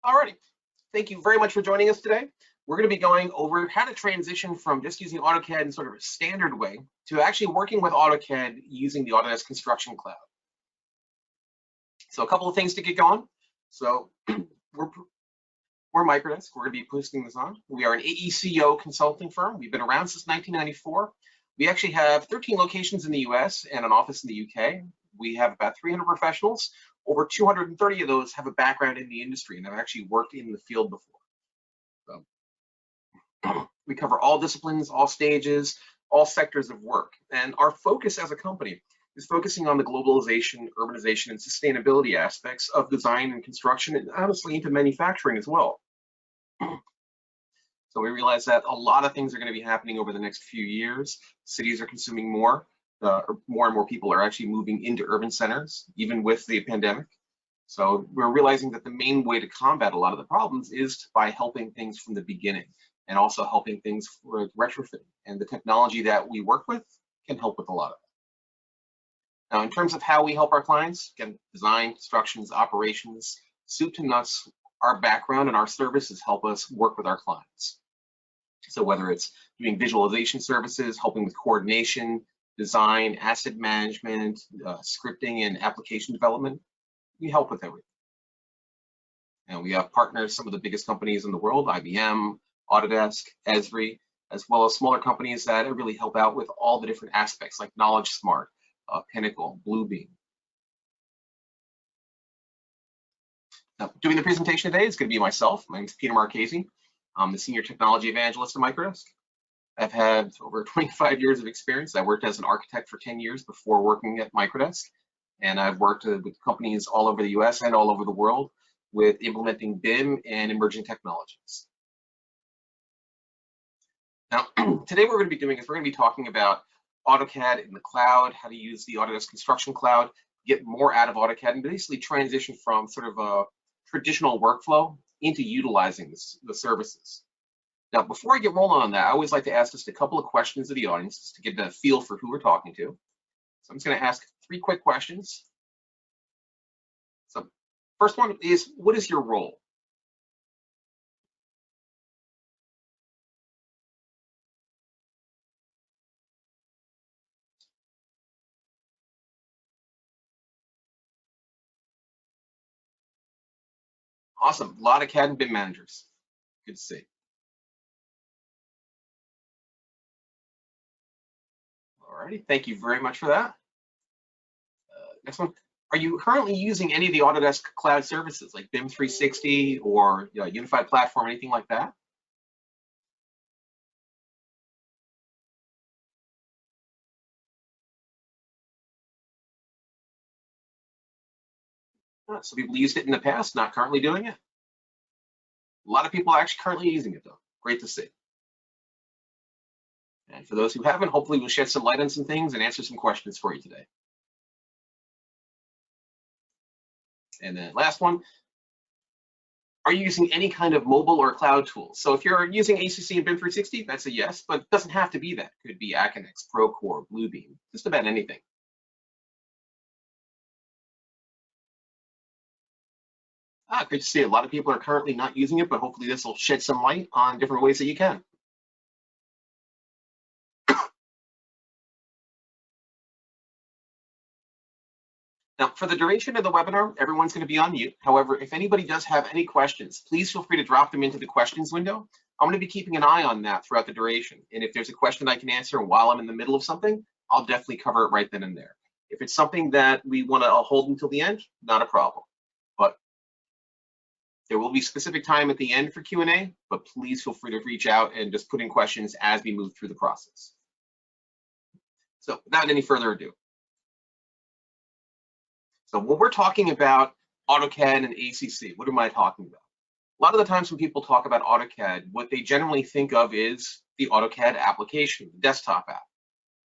Alrighty, thank you very much for joining us today. We're going to be going over how to transition from just using AutoCAD in sort of a standard way to actually working with AutoCAD using the Autodesk Construction Cloud. So a couple of things to get going. So we're Microdesk. We're going to be posting this on. We are an AECO consulting firm. We've been around since 1994. We actually have 13 locations in the US and an office in the UK. We have about 300 professionals. Over 230 of those have a background in the industry and have actually worked in the field before. So, we cover all disciplines, all stages, all sectors of work. And our focus as a company is focusing on the globalization, urbanization, and sustainability aspects of design and construction, and honestly into manufacturing as well. So we realize that a lot of things are going to be happening over the next few years. Cities are consuming more. More and more people are actually moving into urban centers, even with the pandemic. So we're realizing that the main way to combat a lot of the problems is by helping things from the beginning and also helping things with retrofitting. And the technology that we work with can help with a lot of that. Now, in terms of how we help our clients, again, design, constructions, operations, soup to nuts, our background and our services help us work with our clients. So whether it's doing visualization services, helping with coordination, design, asset management, scripting, and application development, we help with everything. And we have partners, some of the biggest companies in the world, IBM, Autodesk, Esri, as well as smaller companies that really help out with all the different aspects like Knowledge Smart, Pinnacle, Bluebeam. Now, doing the presentation today is going to be myself. My name is Peter Marchese. I'm the Senior Technology Evangelist at Microdesk. I've had over 25 years of experience. I worked as an architect for 10 years before working at Microdesk. And I've worked with companies all over the US and all over the world with implementing BIM and emerging technologies. Now, today what we're going to be doing is we're going to be talking about AutoCAD in the cloud, how to use the Autodesk Construction Cloud, get more out of AutoCAD, and basically transition from sort of a traditional workflow into utilizing the services. Now, before I get rolling on that, I always like to ask just a couple of questions of the audience just to get a feel for who we're talking to. So I'm just going to ask 3 quick questions. So first one is, what is your role? Awesome, a lot of CAD and BIM managers. Good to see. Alrighty, thank you very much for that. Next one, are you currently using any of the Autodesk cloud services like BIM 360 or Unified Platform, anything like that? Some people used it in the past, not currently doing it. A lot of people are actually currently using it though. Great to see. And for those who haven't, hopefully we'll shed some light on some things and answer some questions for you today. And then last one, are you using any kind of mobile or cloud tools? So if you're using ACC and BIM 360, that's a yes, but it doesn't have to be that. It could be Aconex, Procore, Bluebeam, just about anything. Great to see a lot of people are currently not using it, but hopefully this will shed some light on different ways that you can. Now, for the duration of the webinar, everyone's going to be on mute. However, if anybody does have any questions, please feel free to drop them into the questions window. I'm going to be keeping an eye on that throughout the duration. And if there's a question I can answer while I'm in the middle of something, I'll definitely cover it right then and there. If it's something that we want to hold until the end, not a problem. But there will be specific time at the end for Q&A, but please feel free to reach out and just put in questions as we move through the process. So without any further ado. So when we're talking about AutoCAD and ACC, what am I talking about? A lot of the times when people talk about AutoCAD, what they generally think of is the AutoCAD application, the desktop app.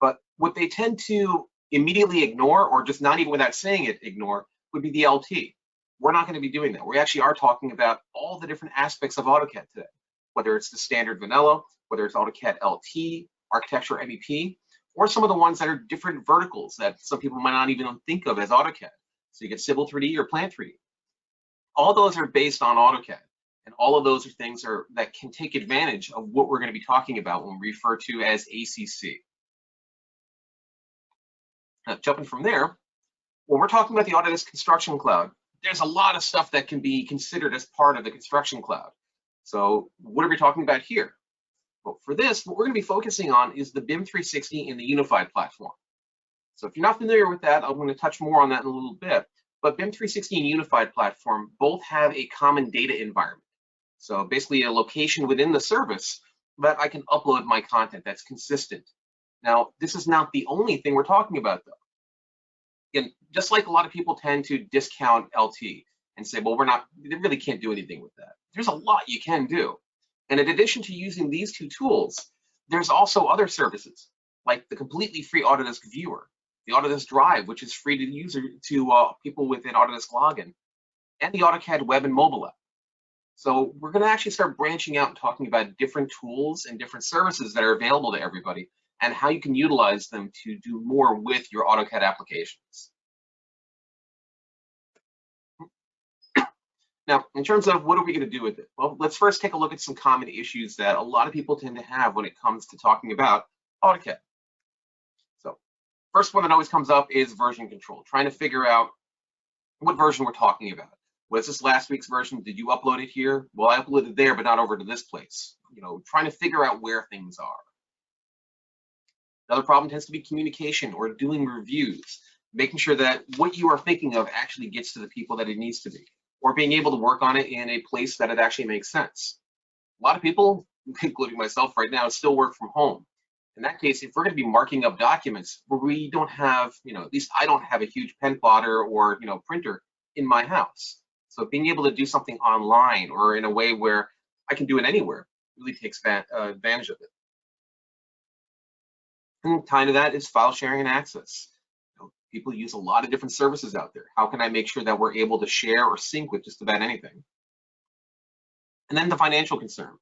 But what they tend to immediately ignore, or just not even without saying it, ignore, would be the LT. We're not going to be doing that. We actually are talking about all the different aspects of AutoCAD today, whether it's the standard vanilla, whether it's AutoCAD LT, Architecture MEP, or some of the ones that are different verticals that some people might not even think of as AutoCAD. So you get Civil 3D or Plant 3D. All those are based on AutoCAD. And all of those are things that can take advantage of what we're going to be talking about when we refer to as ACC. Now, jumping from there, when we're talking about the Autodesk Construction Cloud, there's a lot of stuff that can be considered as part of the Construction Cloud. So what are we talking about here? Well, for this, what we're going to be focusing on is the BIM 360 and the unified platform. So if you're not familiar with that, I'm going to touch more on that in a little bit. But BIM 360 and unified platform both have a common data environment. So basically a location within the service that I can upload my content that's consistent. Now, this is not the only thing we're talking about, though. Again, just like a lot of people tend to discount LT and say, well, they really can't do anything with that. There's a lot you can do. And in addition to using these two tools, there's also other services, like the completely free Autodesk Viewer, the Autodesk Drive, which is free to use to people with an Autodesk login, and the AutoCAD Web and Mobile app. So we're going to actually start branching out and talking about different tools and different services that are available to everybody and how you can utilize them to do more with your AutoCAD applications. Now, in terms of what are we going to do with it? Well, let's first take a look at some common issues that a lot of people tend to have when it comes to talking about AutoCAD. So first one that always comes up is version control, trying to figure out what version we're talking about. Was this last week's version? Did you upload it here? Well, I uploaded it there, but not over to this place. You know, trying to figure out where things are. Another problem tends to be communication or doing reviews, making sure that what you are thinking of actually gets to the people that it needs to be, or being able to work on it in a place that it actually makes sense. A lot of people, including myself right now, still work from home. In that case, if we're going to be marking up documents where we don't have, at least I don't have a huge pen plotter or, printer in my house. So being able to do something online or in a way where I can do it anywhere really takes advantage of it. And tying to that is file sharing and access. People use a lot of different services out there. How can I make sure that we're able to share or sync with just about anything? And then the financial concern.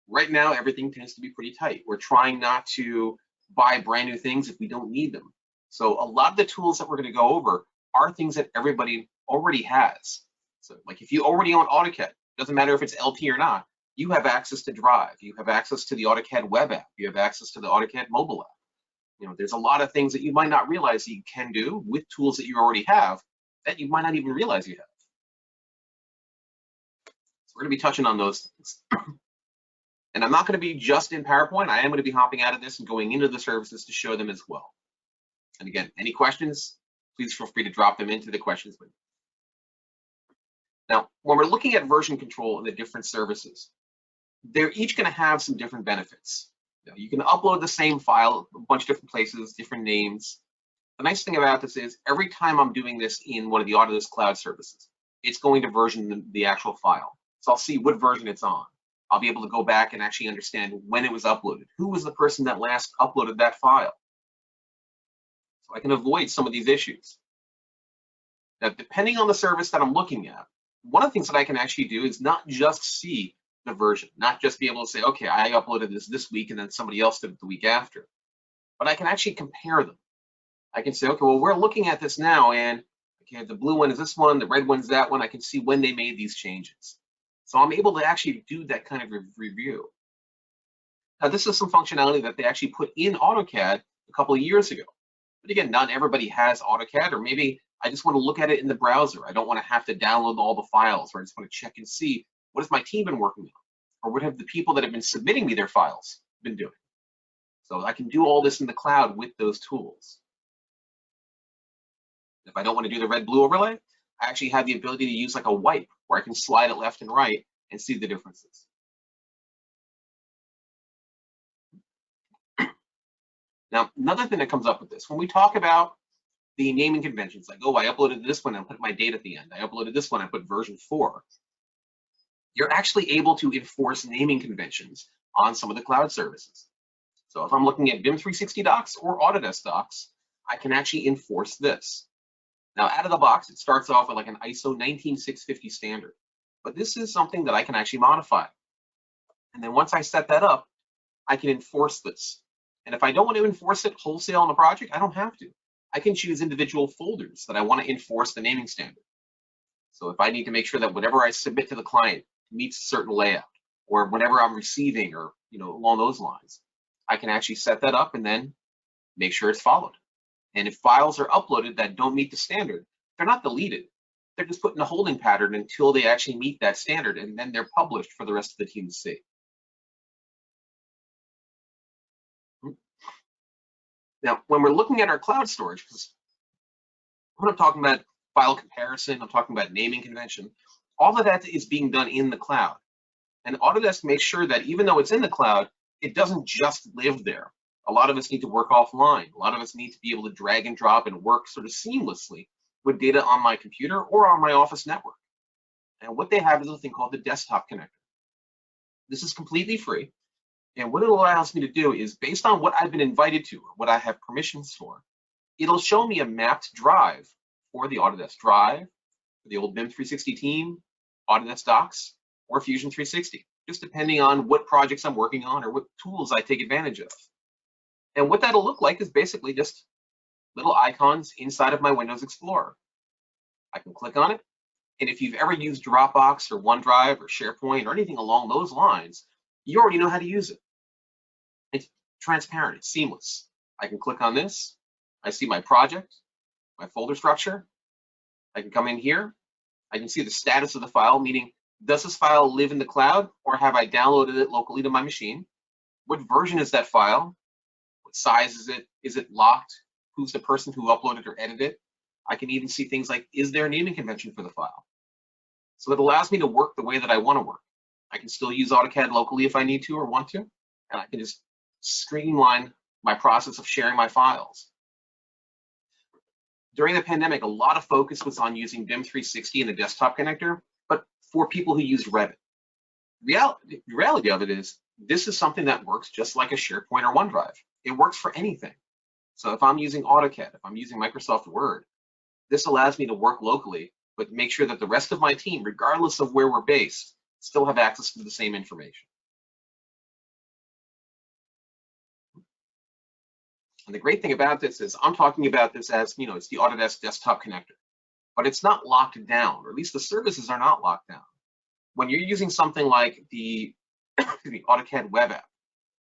Right now, everything tends to be pretty tight. We're trying not to buy brand new things if we don't need them. So a lot of the tools that we're going to go over are things that everybody already has. So like if you already own AutoCAD, doesn't matter if it's LT or not, you have access to Drive, you have access to the AutoCAD web app, you have access to the AutoCAD mobile app. There's a lot of things that you might not realize that you can do with tools that you already have that you might not even realize you have. So we're going to be touching on those things. And I'm not going to be just in PowerPoint. I am going to be hopping out of this and going into the services to show them as well. And again, any questions, please feel free to drop them into the questions window. Now, when we're looking at version control and the different services, they're each going to have some different benefits. You can upload the same file a bunch of different places, different names. The nice thing about this is every time I'm doing this in one of the Autodesk Cloud services, it's going to version the actual file. So I'll see what version it's on. I'll be able to go back and actually understand when it was uploaded. Who was the person that last uploaded that file? So I can avoid some of these issues. Now, depending on the service that I'm looking at, one of the things that I can actually do is not just see the version, not just be able to say, okay, I uploaded this week and then somebody else did it the week after, but I can actually compare them. I can say, okay, well, we're looking at this now, and okay, the blue one is this one, the red one's that one. I can see when they made these changes. So I'm able to actually do that kind of review. Now, this is some functionality that they actually put in AutoCAD a couple of years ago. But again, not everybody has AutoCAD, or maybe I just want to look at it in the browser. I don't want to have to download all the files, or I just want to check and see what has my team been working on, or what have the people that have been submitting me their files been doing. So I can do all this in the cloud with those tools. If I don't want to do the red-blue overlay, I actually have the ability to use like a wipe where I can slide it left and right and see the differences. Now, another thing that comes up with this, when we talk about the naming conventions, like, oh, I uploaded this one and put my date at the end. I uploaded this one, I put version 4. You're actually able to enforce naming conventions on some of the cloud services. So if I'm looking at BIM 360 Docs or Autodesk Docs, I can actually enforce this. Now, out of the box, it starts off with like an ISO 19650 standard, but this is something that I can actually modify. And then once I set that up, I can enforce this. And if I don't want to enforce it wholesale on the project, I don't have to. I can choose individual folders that I want to enforce the naming standard. So if I need to make sure that whatever I submit to the client meets a certain layout, or whenever I'm receiving, or along those lines, I can actually set that up and then make sure it's followed. And if files are uploaded that don't meet the standard, they're not deleted. They're just put in a holding pattern until they actually meet that standard, and then they're published for the rest of the team to see. Now, when we're looking at our cloud storage, because when I'm talking about file comparison, I'm talking about naming convention, all of that is being done in the cloud. And Autodesk makes sure that even though it's in the cloud, it doesn't just live there. A lot of us need to work offline. A lot of us need to be able to drag and drop and work sort of seamlessly with data on my computer or on my office network. And what they have is a thing called the Desktop Connector. This is completely free. And what it allows me to do is, based on what I've been invited to or what I have permissions for, it'll show me a mapped drive for the Autodesk Drive, for the old BIM 360 team, Autodesk Docs, or Fusion 360, just depending on what projects I'm working on or what tools I take advantage of. And what that'll look like is basically just little icons inside of my Windows Explorer. I can click on it, and if you've ever used Dropbox or OneDrive or SharePoint or anything along those lines, you already know how to use it. It's transparent, it's seamless. I can click on this, I see my project, my folder structure. I can come in here, I can see the status of the file, meaning does this file live in the cloud or have I downloaded it locally to my machine? What version is that file? What size is it? Is it locked? Who's the person who uploaded or edited it? I can even see things like, is there a naming convention for the file? So it allows me to work the way that I want to work. I can still use AutoCAD locally if I need to or want to, and I can just streamline my process of sharing my files. During the pandemic, a lot of focus was on using BIM 360 and the Desktop Connector, but for people who used Revit. The reality of it is, this is something that works just like a SharePoint or OneDrive. It works for anything. So if I'm using AutoCAD, if I'm using Microsoft Word, this allows me to work locally, but make sure that the rest of my team, regardless of where we're based, still have access to the same information. And the great thing about this is I'm talking about this as, it's the Autodesk Desktop Connector, but it's not locked down, or at least the services are not locked down. When you're using something like the AutoCAD web app,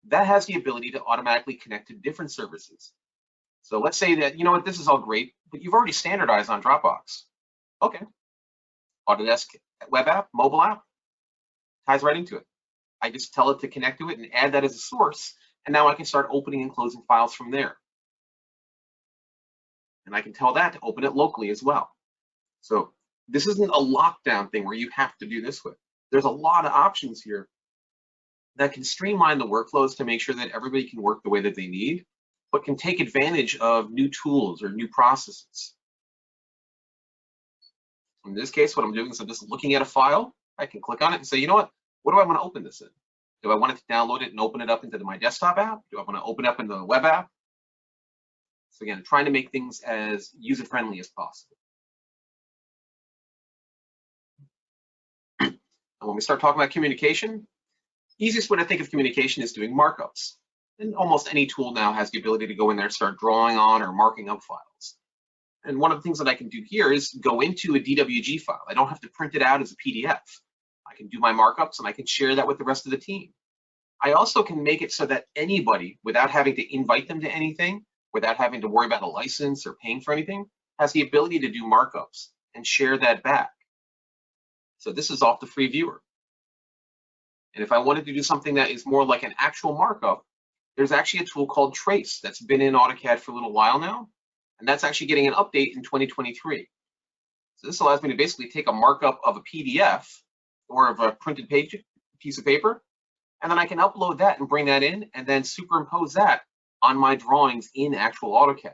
that has the ability to automatically connect to different services. So let's say that, this is all great, but you've already standardized on Dropbox. Okay, Autodesk web app, mobile app, ties right into it. I just tell it to connect to it and add that as a source, and now I can start opening and closing files from there. And I can tell that to open it locally as well. So this isn't a lockdown thing where you have to do this with. There's a lot of options here that can streamline the workflows to make sure that everybody can work the way that they need, but can take advantage of new tools or new processes. In this case, what I'm doing is I'm just looking at a file. I can click on it and say, what do I want to open this in? Do I want it to download it and open it up into my desktop app? Do I want to open it up into the web app? So again, trying to make things as user-friendly as possible. And when we start talking about communication, easiest way to think of communication is doing markups. And almost any tool now has the ability to go in there and start drawing on or marking up files. And one of the things that I can do here is go into a DWG file. I don't have to print it out as a PDF. I can do my markups and I can share that with the rest of the team. I also can make it so that anybody, without having to invite them to anything, without having to worry about a license or paying for anything, has the ability to do markups and share that back. So this is off the free viewer. And if I wanted to do something that is more like an actual markup, there's actually a tool called Trace that's been in AutoCAD for a little while now, and that's actually getting an update in 2023. So this allows me to basically take a markup of a PDF or of a printed piece of paper, and then I can upload that and bring that in and then superimpose that on my drawings in actual AutoCAD.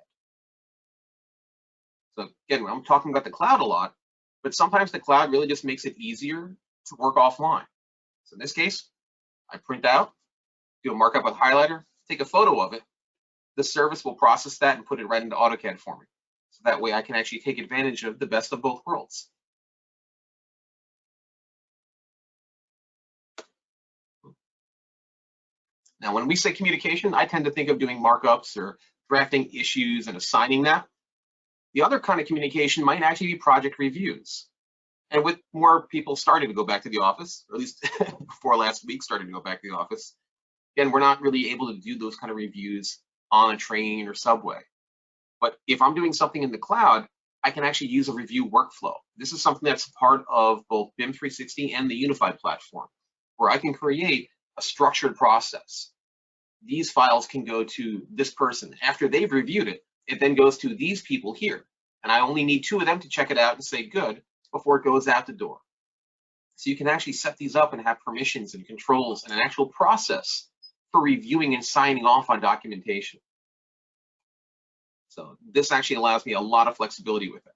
So again, I'm talking about the cloud a lot, but sometimes the cloud really just makes it easier to work offline. So in this case, I print out, do a markup with highlighter, take a photo of it. The service will process that and put it right into AutoCAD for me. So that way I can actually take advantage of the best of both worlds. Now, when we say communication, I tend to think of doing markups or drafting issues and assigning that. The other kind of communication might actually be project reviews. And with more people starting to go back to the office, or at least before last week starting to go back to the office, again, we're not really able to do those kind of reviews on a train or subway. But if I'm doing something in the cloud, I can actually use a review workflow. This is something that's part of both BIM 360 and the unified platform, where I can create a structured process. These files can go to this person. After they've reviewed it, it then goes to these people here. And I only need 2 of them to check it out and say good before it goes out the door. So you can actually set these up and have permissions and controls and an actual process for reviewing and signing off on documentation. So this actually allows me a lot of flexibility with that.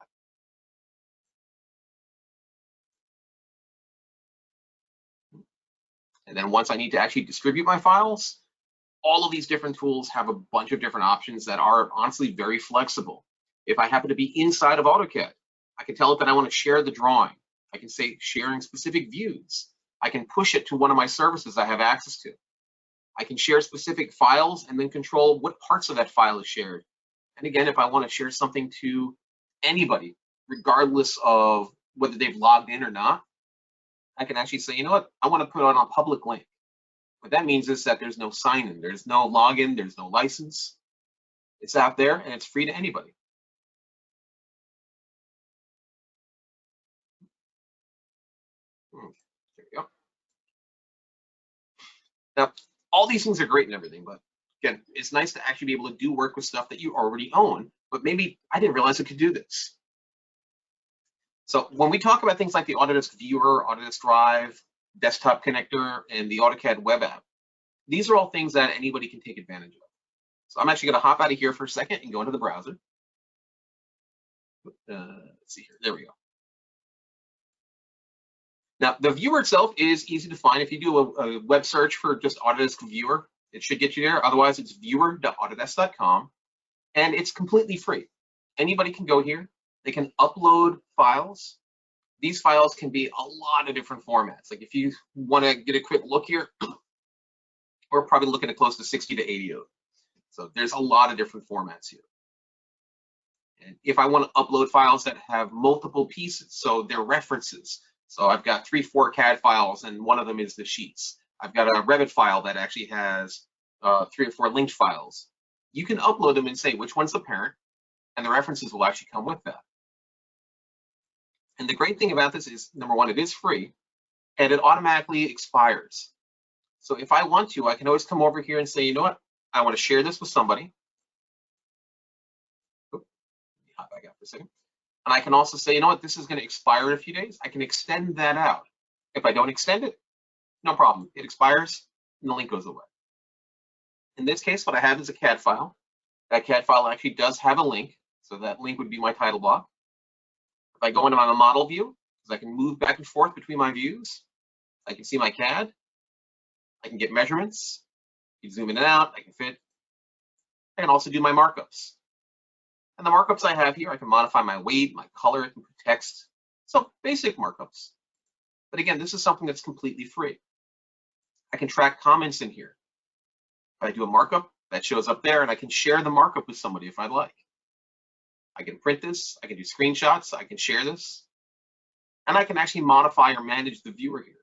And then once I need to actually distribute my files, all of these different tools have a bunch of different options that are honestly very flexible. If I happen to be inside of AutoCAD, I can tell it that I want to share the drawing. I can say sharing specific views. I can push it to one of my services I have access to. I can share specific files and then control what parts of that file is shared. And again, if I want to share something to anybody, regardless of whether they've logged in or not, I can actually say, you know what, I want to put on a public link. What that means is that there's no sign-in, there's no login, there's no license. It's out there and it's free to anybody. There we go. Now, all these things are great and everything, but again, it's nice to actually be able to do work with stuff that you already own, but maybe I didn't realize it could do this. So when we talk about things like the Autodesk Viewer, Autodesk Drive, Desktop Connector, and the AutoCAD Web App, these are all things that anybody can take advantage of. So I'm actually going to hop out of here for a second and go into the browser. Let's see here. There we go. Now, the viewer itself is easy to find. If you do a web search for just Autodesk Viewer, it should get you there. Otherwise, it's viewer.autodesk.com, and it's completely free. Anybody can go here. They can upload files. These files can be a lot of different formats. Like if you want to get a quick look here, we're probably looking at close to 60 to 80 of them. So there's a lot of different formats here. And if I want to upload files that have multiple pieces, so they're references. So I've got 3-4 CAD files, and one of them is the sheets. I've got a Revit file that actually has 3 or 4 linked files. You can upload them and say which one's the parent, and the references will actually come with that. And the great thing about this is, number one, it is free, and it automatically expires. So if I want to, I can always come over here and say, you know what, I want to share this with somebody. Let me hop back out for a second. And I can also say, you know what, this is going to expire in a few days. I can extend that out. If I don't extend it, no problem. It expires and the link goes away. In this case, what I have is a CAD file. That CAD file actually does have a link. So that link would be my title block. If I go into my model view, because I can move back and forth between my views, I can see my CAD. I can get measurements. I can zoom in and out. I can fit. I can also do my markups. And the markups I have here, I can modify my weight, my color, I can put text. So basic markups. But again, this is something that's completely free. I can track comments in here. If I do a markup, that shows up there, and I can share the markup with somebody if I'd like. I can print this, I can do screenshots, I can share this, and I can actually modify or manage the viewer here.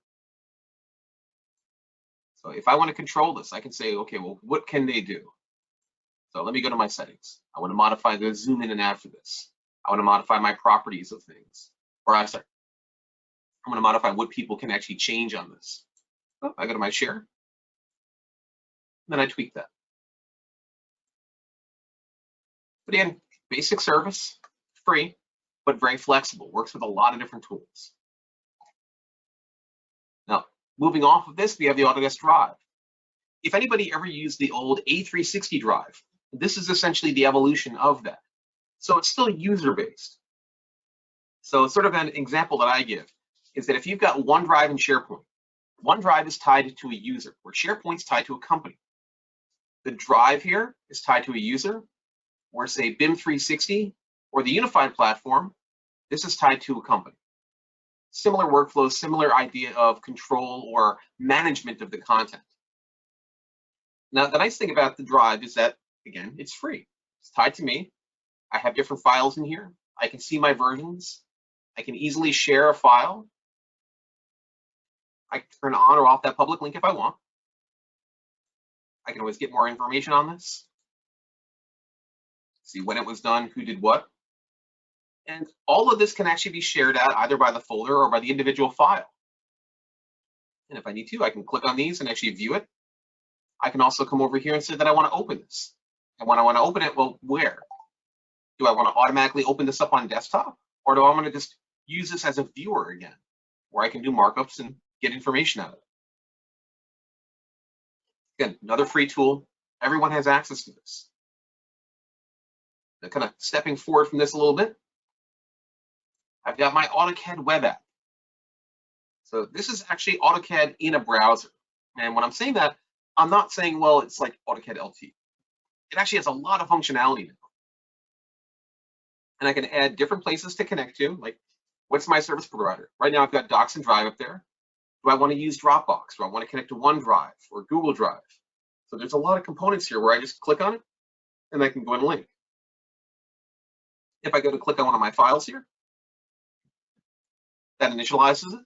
So if I want to control this, I can say, okay, well, what can they do? So let me go to my settings. I want to modify the zoom in and out for this. I want to modify my properties of things. Or I'm sorry, I want to modify what people can actually change on this. Oh, I go to my share, and then I tweak that. But again, basic service, free, but very flexible, works with a lot of different tools. Now, moving off of this, we have the Autodesk Drive. If anybody ever used the old A360 drive, this is essentially the evolution of that. So it's still user-based. So sort of an example that I give is that if you've got OneDrive and SharePoint, OneDrive is tied to a user, where SharePoint's tied to a company. The drive here is tied to a user, where say BIM 360 or the unified platform, this is tied to a company. Similar workflows, similar idea of control or management of the content. Now, the nice thing about the drive is that, again, it's free. It's tied to me. I have different files in here. I can see my versions. I can easily share a file. I can turn on or off that public link if I want. I can always get more information on this. See when it was done, who did what. And all of this can actually be shared out either by the folder or by the individual file. And if I need to, I can click on these and actually view it. I can also come over here and say that I want to open this. And when I want to open it, well, where? Do I want to automatically open this up on desktop? Or do I want to just use this as a viewer again, where I can do markups and get information out of it? Again, another free tool. Everyone has access to this. Now, kind of stepping forward from this a little bit, I've got my AutoCAD web app. So this is actually AutoCAD in a browser. And when I'm saying that, I'm not saying, well, it's like AutoCAD LT. It actually has a lot of functionality now. And I can add different places to connect to, like what's my service provider? Right now I've got Docs and Drive up there. Do I want to use Dropbox? Do I want to connect to OneDrive or Google Drive? So there's a lot of components here where I just click on it and I can go and link. If I go to click on one of my files here, that initializes it.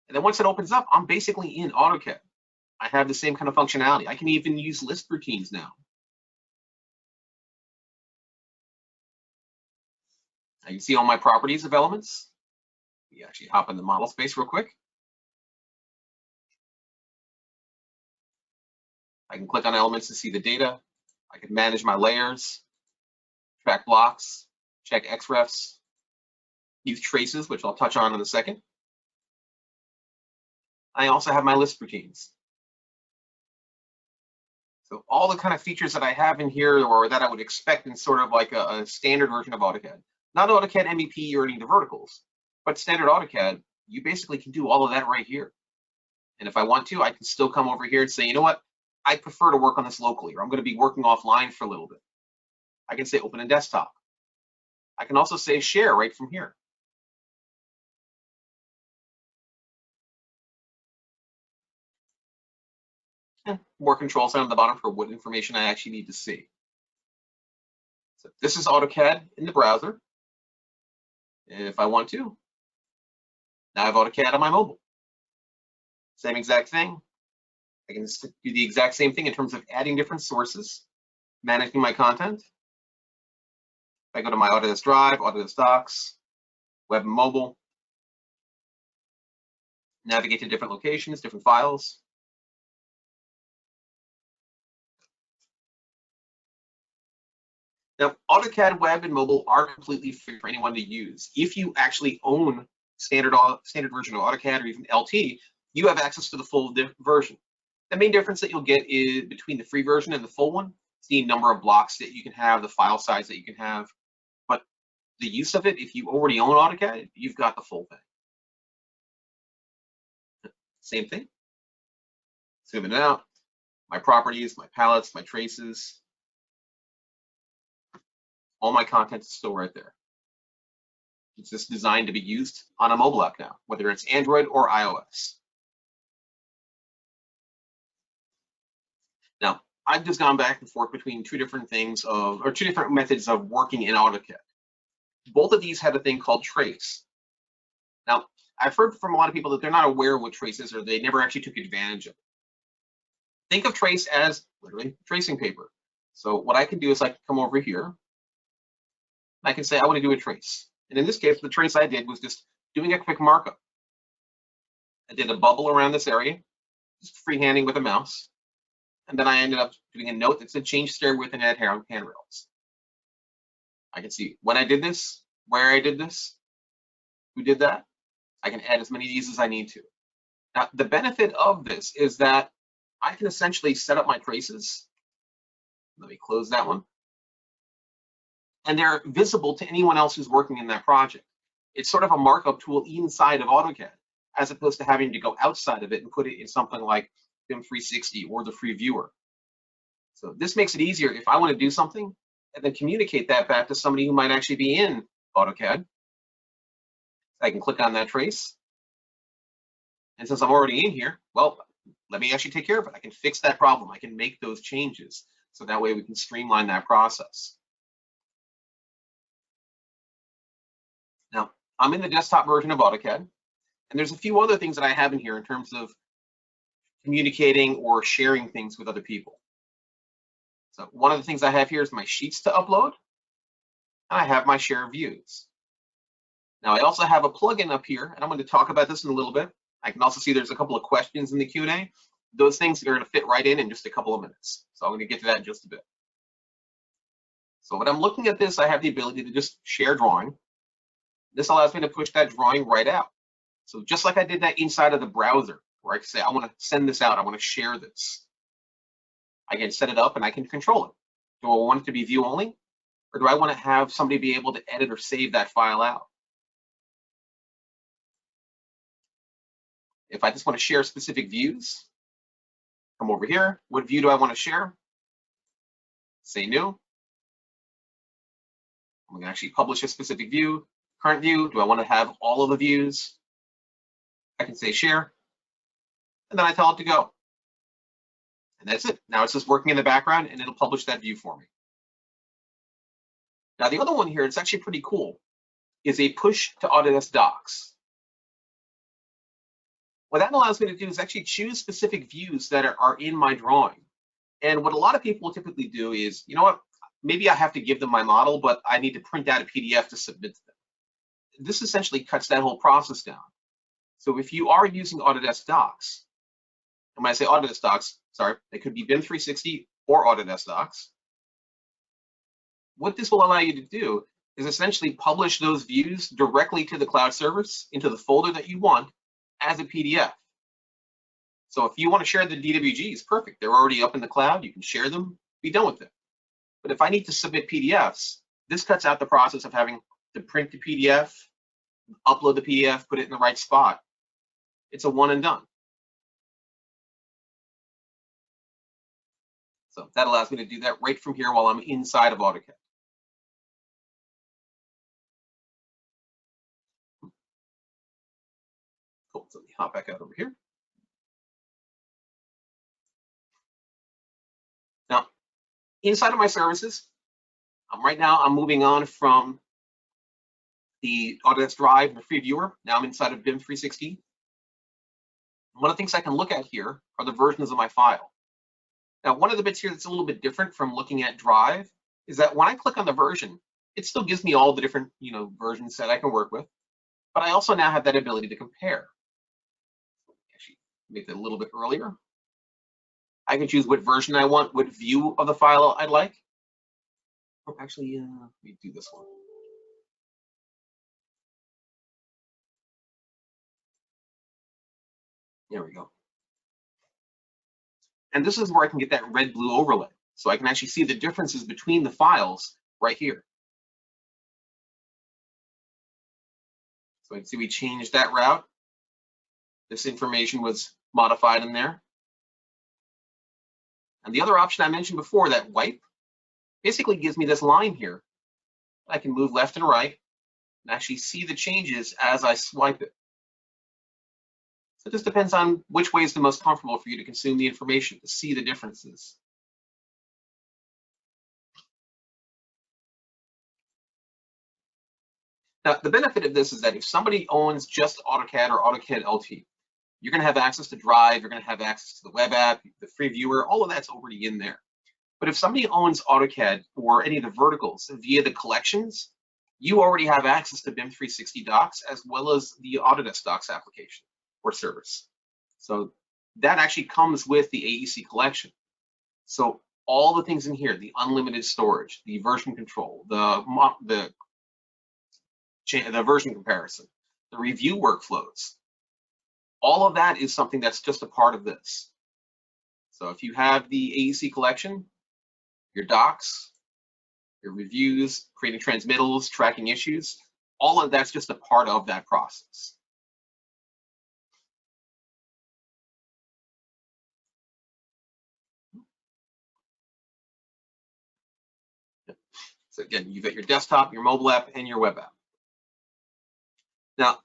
And then once it opens up, I'm basically in AutoCAD. I have the same kind of functionality. I can even use list routines now. I can see all my properties of elements. We actually hop in the model space real quick. I can click on elements to see the data. I can manage my layers, track blocks, check XREFs, use traces, which I'll touch on in a second. I also have my list routines. So all the kind of features that I have in here, or that I would expect in sort of like a standard version of AutoCAD. Not AutoCAD MEP or any of the verticals, but standard AutoCAD, you basically can do all of that right here. And if I want to, I can still come over here and say, you know what, I prefer to work on this locally, or I'm going to be working offline for a little bit. I can say open in desktop. I can also say share right from here. And more controls down at the bottom for what information I actually need to see. So this is AutoCAD in the browser. And if I want to, now I have AutoCAD on my mobile. Same exact thing. I can do the exact same thing in terms of adding different sources, managing my content. If I go to my Autodesk Drive, Autodesk Docs, web and mobile, navigate to different locations, different files. Now, AutoCAD web and mobile are completely free for anyone to use. If you actually own standard version of AutoCAD or even LT, you have access to the full version. The main difference that you'll get is between the free version and the full one, is the number of blocks that you can have, the file size that you can have. But the use of it, if you already own AutoCAD, you've got the full thing. Same thing. Zoom in and out. My properties, my palettes, my traces. All my content is still right there. It's just designed to be used on a mobile app now, whether it's Android or iOS. Now, I've just gone back and forth between two different methods of working in AutoCAD. Both of these had a thing called trace. Now, I've heard from a lot of people that they're not aware of what trace is, or they never actually took advantage of it. Think of trace as literally tracing paper. So what I can do is I can come over here. I can say I want to do a trace. And in this case, the trace I did was just doing a quick markup. I did a bubble around this area, just freehanding with a mouse. And then I ended up doing a note that said change stair width and add handrails. I can see when I did this, where I did this, who did that. I can add as many of these as I need to. Now, the benefit of this is that I can essentially set up my traces. Let me close that one. And they're visible to anyone else who's working in that project. It's sort of a markup tool inside of AutoCAD, as opposed to having to go outside of it and put it in something like BIM 360 or the free viewer. So this makes it easier if I want to do something and then communicate that back to somebody who might actually be in AutoCAD. I can click on that trace. And since I'm already in here, well, let me actually take care of it. I can fix that problem. I can make those changes. So that way we can streamline that process. Now, I'm in the desktop version of AutoCAD, and there's a few other things that I have in here in terms of communicating or sharing things with other people. So one of the things I have here is my sheets to upload, and I have my share views. Now I also have a plugin up here, and I'm going to talk about this in a little bit. I can also see there's a couple of questions in the Q&A. Those things are going to fit right in just a couple of minutes. So I'm going to get to that in just a bit. So when I'm looking at this, I have the ability to just share drawing. This allows me to push that drawing right out. So just like I did that inside of the browser, where I can say, I want to send this out, I want to share this. I can set it up and I can control it. Do I want it to be view only? Or do I want to have somebody be able to edit or save that file out? If I just want to share specific views, come over here. What view do I want to share? Say new. I'm going to actually publish a specific view. Current view, do I want to have all of the views? I can say share, and then I tell it to go. And that's it. Now it's just working in the background, and it'll publish that view for me. Now the other one here, it's actually pretty cool, is a push to Autodesk Docs. What that allows me to do is actually choose specific views that are in my drawing. And what a lot of people typically do is, you know what, maybe I have to give them my model, but I need to print out a PDF to submit to them. This essentially cuts that whole process down. So if you are using Autodesk Docs, and when I say Autodesk Docs, sorry, it could be BIM 360 or Autodesk Docs. What this will allow you to do is essentially publish those views directly to the cloud service into the folder that you want as a PDF. So if you want to share the DWGs, perfect. They're already up in the cloud. You can share them, be done with them. But if I need to submit PDFs, this cuts out the process of having to print the PDF, upload the PDF, put it in the right spot. It's a one and done. So that allows me to do that right from here while I'm inside of AutoCAD. Cool, so let me hop back out over here. Now, inside of my services, right now I'm moving on from the Autodesk Drive, the free viewer. Now I'm inside of BIM 360. One of the things I can look at here are the versions of my file. Now, one of the bits here that's a little bit different from looking at Drive is that when I click on the version, it still gives me all the different versions that I can work with, but I also now have that ability to compare. Actually, make that a little bit earlier. I can choose what version I want, what view of the file I'd like. Oh, actually, let me do this one. There we go. And this is where I can get that red-blue overlay. So I can actually see the differences between the files right here. So I can see we changed that route. This information was modified in there. And the other option I mentioned before, that wipe, basically gives me this line here. I can move left and right and actually see the changes as I swipe it. So it just depends on which way is the most comfortable for you to consume the information, to see the differences. Now, the benefit of this is that if somebody owns just AutoCAD or AutoCAD LT, you're going to have access to Drive, you're going to have access to the web app, the free viewer, all of that's already in there. But if somebody owns AutoCAD or any of the verticals via the collections, you already have access to BIM 360 Docs as well as the Autodesk Docs application or service. So that actually comes with the AEC collection. So all the things in here, the unlimited storage, the version control, the version comparison, the review workflows, all of that is something that's just a part of this. So if you have the AEC collection, your docs, your reviews, creating transmittals, tracking issues, all of that's just a part of that process. So again, you've got your desktop, your mobile app, and your web app. Now,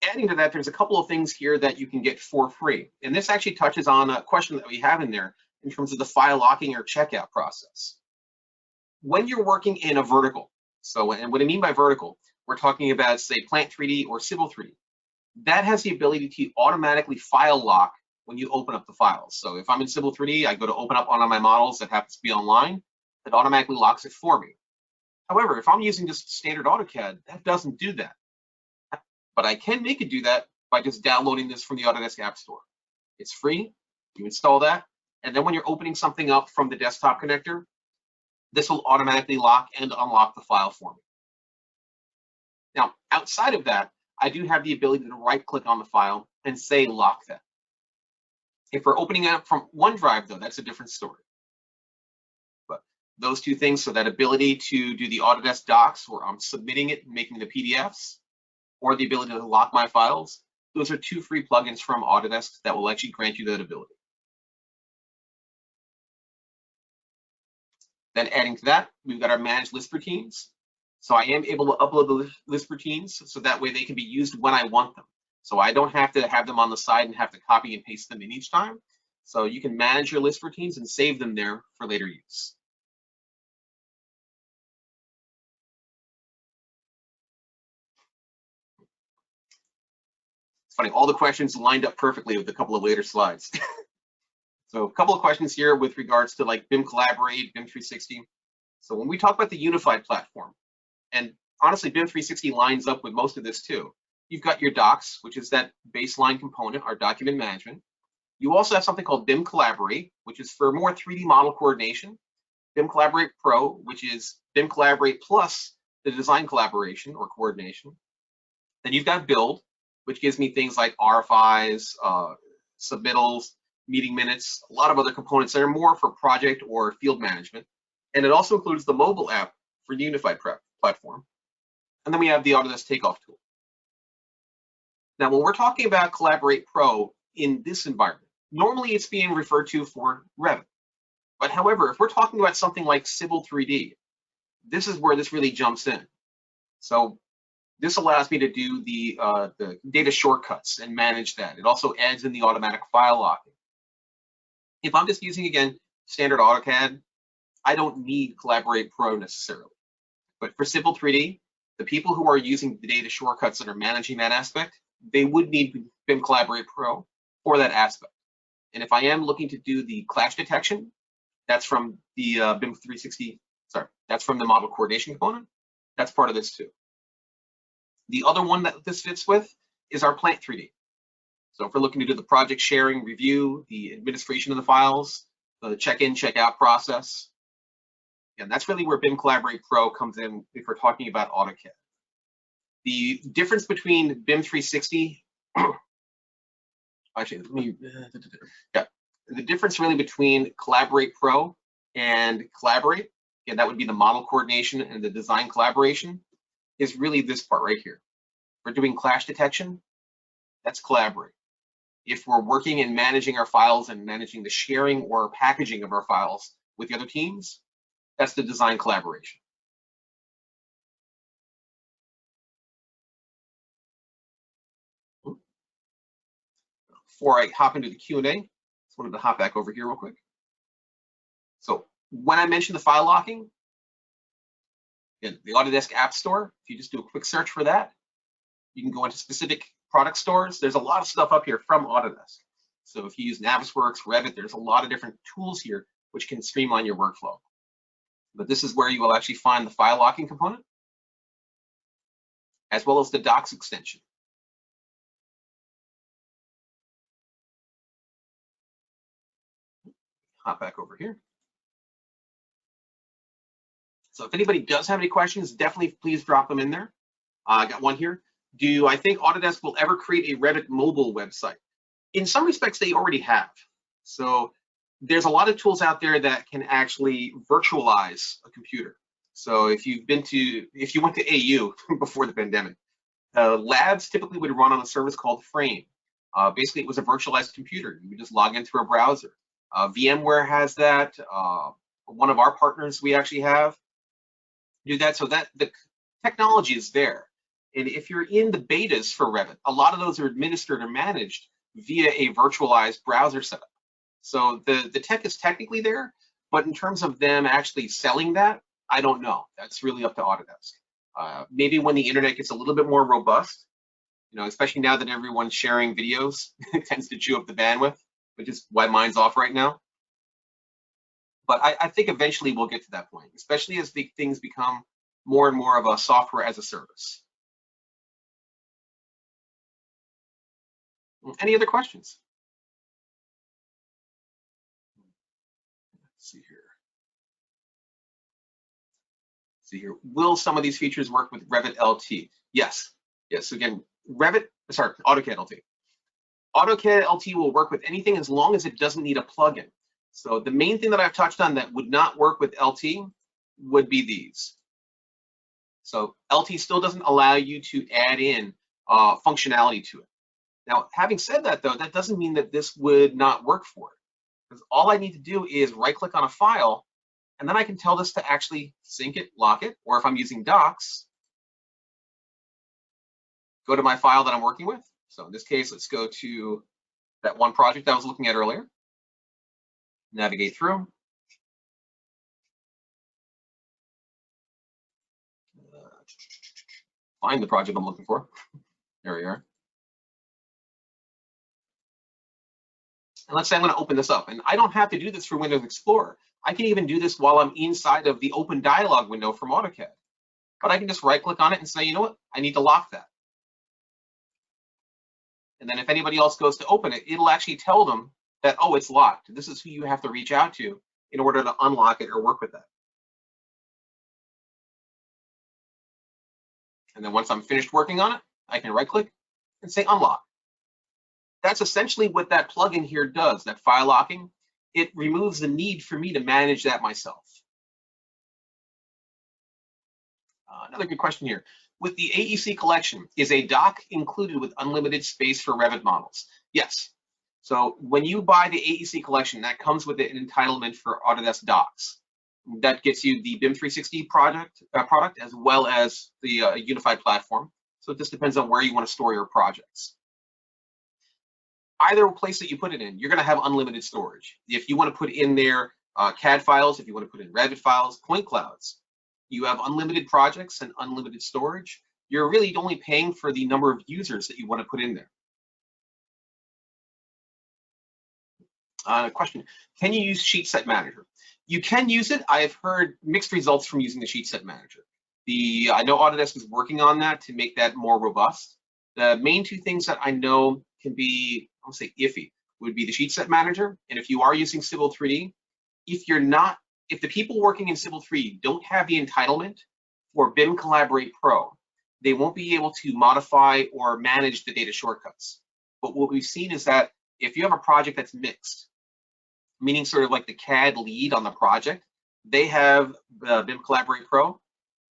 adding to that, there's a couple of things here that you can get for free. And this actually touches on a question that we have in there, in terms of the file locking or checkout process. When you're working in a vertical, and what I mean by vertical, we're talking about, say, Plant 3D or Civil 3D. That has the ability to automatically file lock when you open up the files. So if I'm in Civil 3D, I go to open up one of my models that happens to be online, it automatically locks it for me. However, if I'm using just standard AutoCAD, that doesn't do that. But I can make it do that by just downloading this from the Autodesk App Store. It's free, you install that, and then when you're opening something up from the desktop connector, this will automatically lock and unlock the file for me. Now, outside of that, I do have the ability to right-click on the file and say lock that. If we're opening it up from OneDrive, though, that's a different story. But those two things, so that ability to do the Autodesk Docs where I'm submitting it and making the PDFs, or the ability to lock my files, those are two free plugins from Autodesk that will actually grant you that ability. Then adding to that, we've got our managed list routines. So I am able to upload the list routines so that way they can be used when I want them. So I don't have to have them on the side and have to copy and paste them in each time. So you can manage your list routines and save them there for later use. It's funny, all the questions lined up perfectly with a couple of later slides. So a couple of questions here with regards to like BIM Collaborate, BIM 360. So when we talk about the unified platform, and honestly, BIM 360 lines up with most of this too. You've got your docs, which is that baseline component, our document management. You also have something called BIM Collaborate, which is for more 3D model coordination. BIM Collaborate Pro, which is BIM Collaborate plus the design collaboration or coordination. Then you've got Build, which gives me things like RFIs, submittals, meeting minutes, a lot of other components that are more for project or field management. And it also includes the mobile app for the unified platform. And then we have the Autodesk Takeoff tool. Now, when we're talking about Collaborate Pro in this environment, normally it's being referred to for Revit. But however, if we're talking about something like Civil 3D, this is where this really jumps in. So this allows me to do the data shortcuts and manage that. It also adds in the automatic file locking. If I'm just using, again, standard AutoCAD, I don't need Collaborate Pro necessarily. But for Civil 3D, the people who are using the data shortcuts that are managing that aspect, they would need BIM Collaborate Pro for that aspect. And if I am looking to do the clash detection, that's from the BIM 360, that's from the model coordination component. That's part of this too. The other one that this fits with is our Plant 3D. So if we're looking to do the project sharing, review, the administration of the files, the check-in, check-out process, and that's really where BIM Collaborate Pro comes in if we're talking about AutoCAD. The difference between BIM 360, actually, the difference really between Collaborate Pro and Collaborate, and that would be the model coordination and the design collaboration, is really this part right here. If we're doing clash detection, that's Collaborate. If we're working and managing our files and managing the sharing or packaging of our files with the other teams, that's the design collaboration. Before I hop into the Q&A, just wanted to hop back over here real quick. So when I mentioned the file locking, again, the Autodesk App Store, if you just do a quick search for that, you can go into specific product stores. There's a lot of stuff up here from Autodesk. So if you use Navisworks, Revit, there's a lot of different tools here which can streamline your workflow. But this is where you will actually find the file locking component, as well as the docs extension. Hop back over here. So if anybody does have any questions, definitely please drop them in there. I got one here. Do I think Autodesk will ever create a Revit mobile website? In some respects, they already have. So there's a lot of tools out there that can actually virtualize a computer. So if you went to AU before the pandemic, labs typically would run on a service called Frame. Basically, it was a virtualized computer. You would just log into a browser. VMware has that. One of our partners we actually have do that. So that the technology is there. And if you're in the betas for Revit, a lot of those are administered or managed via a virtualized browser setup. So the tech is technically there, but in terms of them actually selling that, I don't know. That's really up to Autodesk. Maybe when the internet gets a little bit more robust, especially now that everyone's sharing videos, it tends to chew up the bandwidth, which is why mine's off right now. But I think eventually we'll get to that point, especially as the things become more and more of a software as a service. Any other questions? Let's see here. Will some of these features work with Revit LT? Yes. Yes. Again, AutoCAD LT. AutoCAD LT will work with anything as long as it doesn't need a plugin. So the main thing that I've touched on that would not work with LT would be these. So LT still doesn't allow you to add in functionality to it. Now, having said that, though, that doesn't mean that this would not work for it. Because all I need to do is right-click on a file, and then I can tell this to actually sync it, lock it, or if I'm using Docs, go to my file that I'm working with. So in this case, let's go to that one project I was looking at earlier. Navigate through. Find the project I'm looking for. There we are. And let's say I'm going to open this up. And I don't have to do this through Windows Explorer. I can even do this while I'm inside of the open dialog window from AutoCAD. But I can just right-click on it and say, you know what? I need to lock that. And then if anybody else goes to open it, it'll actually tell them that, oh, it's locked. This is who you have to reach out to in order to unlock it or work with that. And then once I'm finished working on it, I can right-click and say unlock. That's essentially what that plugin here does, that file locking. It removes the need for me to manage that myself. Another good question here. With the AEC collection, is a doc included with unlimited space for Revit models? Yes. So when you buy the AEC collection, that comes with an entitlement for Autodesk Docs. That gets you the BIM 360 product as well as the unified platform. So it just depends on where you want to store your projects. Either place that you put it in, you're going to have unlimited storage. If you want to put in there CAD files, if you want to put in Revit files, point clouds, you have unlimited projects and unlimited storage. You're really only paying for the number of users that you want to put in there. Question, can you use Sheet Set Manager? You can use it. I have heard mixed results from using the Sheet Set Manager. I know Autodesk is working on that to make that more robust. The main two things that I know can be, I'll say iffy, would be the Sheet Set Manager. And if you are using Civil 3D, if the people working in Civil 3D don't have the entitlement for BIM Collaborate Pro, they won't be able to modify or manage the data shortcuts. But what we've seen is that if you have a project that's mixed, meaning sort of like the CAD lead on the project, they have BIM Collaborate Pro,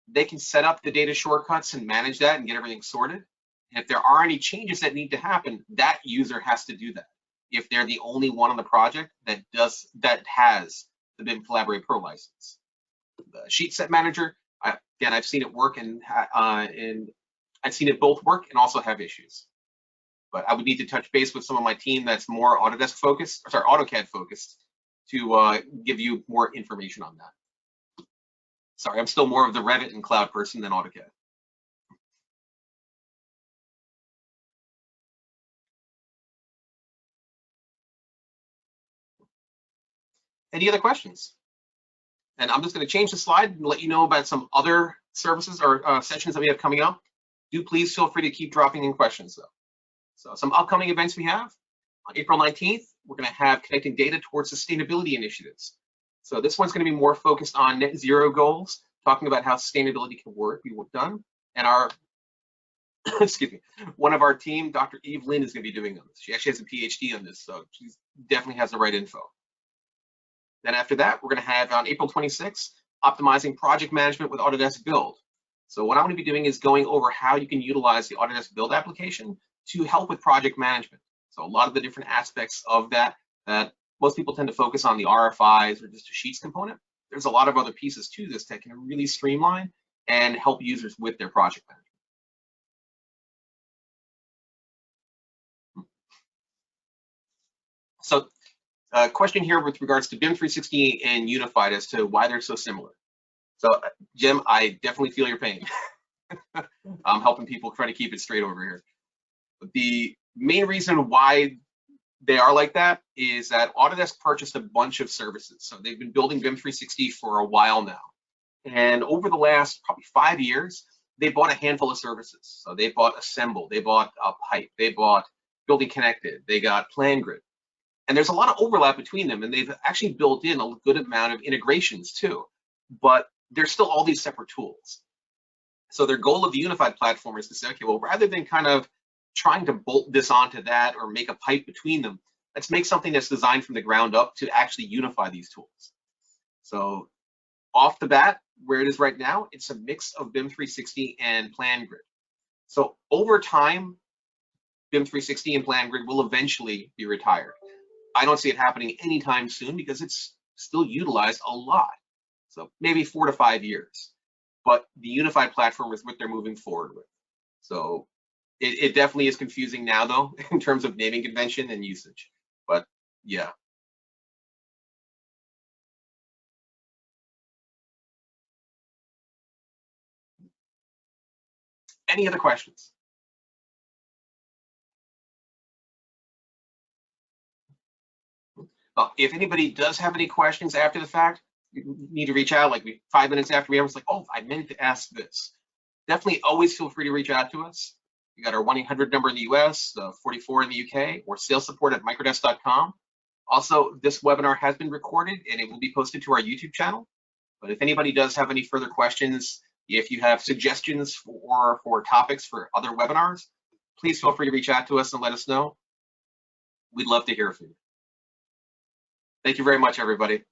they can set up the data shortcuts and manage that and get everything sorted. And if there are any changes that need to happen, that user has to do that. If they're the only one on the project that has the BIM Collaborate Pro license. The Sheet Set Manager, again, I've seen it work and I've seen it both work and also have issues. But I would need to touch base with some of my team that's more Autodesk focused, or sorry, AutoCAD focused, to give you more information on that. Sorry, I'm still more of the Revit and cloud person than AutoCAD. Any other questions? And I'm just going to change the slide and let you know about some other services or sessions that we have coming up. Do please feel free to keep dropping in questions though. So some upcoming events we have. On April 19th, we're going to have connecting data towards sustainability initiatives. So this one's going to be more focused on net zero goals, talking about how sustainability can be done. And our, excuse me, one of our team, Dr. Eve Lynn, is going to be doing this. She actually has a PhD on this, so she definitely has the right info. Then after that, we're going to have on April 26th, optimizing project management with Autodesk Build. So what I'm going to be doing is going over how you can utilize the Autodesk Build application to help with project management. So a lot of the different aspects of that most people tend to focus on the RFIs or just a Sheets component. There's a lot of other pieces to this that can really streamline and help users with their project management. So question here with regards to BIM 360 and Unified as to why they're so similar. So Jim, I definitely feel your pain. I'm helping people try to keep it straight over here. But the main reason why they are like that is that Autodesk purchased a bunch of services. So they've been building BIM 360 for a while now. And over the last probably 5 years, they bought a handful of services. So they bought Assemble, they bought Pipe, they bought Building Connected, they got PlanGrid. And there's a lot of overlap between them, and they've actually built in a good amount of integrations too. But there's still all these separate tools. So their goal of the unified platform is to say, okay, well, rather than kind of trying to bolt this onto that or make a pipe between them, let's make something that's designed from the ground up to actually unify these tools. So off the bat, where it is right now, it's a mix of BIM 360 and PlanGrid. So over time, BIM 360 and PlanGrid will eventually be retired. I don't see it happening anytime soon because it's still utilized a lot. So maybe 4 to 5 years. But the unified platform is what they're moving forward with. So it definitely is confusing now, though, in terms of naming convention and usage. But yeah. Any other questions? If anybody does have any questions after the fact, you need to reach out like 5 minutes after we have. It's like, oh, I meant to ask this. Definitely always feel free to reach out to us. You got our 1-800 number in the US, 44 in the UK, or sales support at microdesk.com. Also, this webinar has been recorded and it will be posted to our YouTube channel. But if anybody does have any further questions, if you have suggestions for topics for other webinars, please feel free to reach out to us and let us know. We'd love to hear from you. Thank you very much, everybody.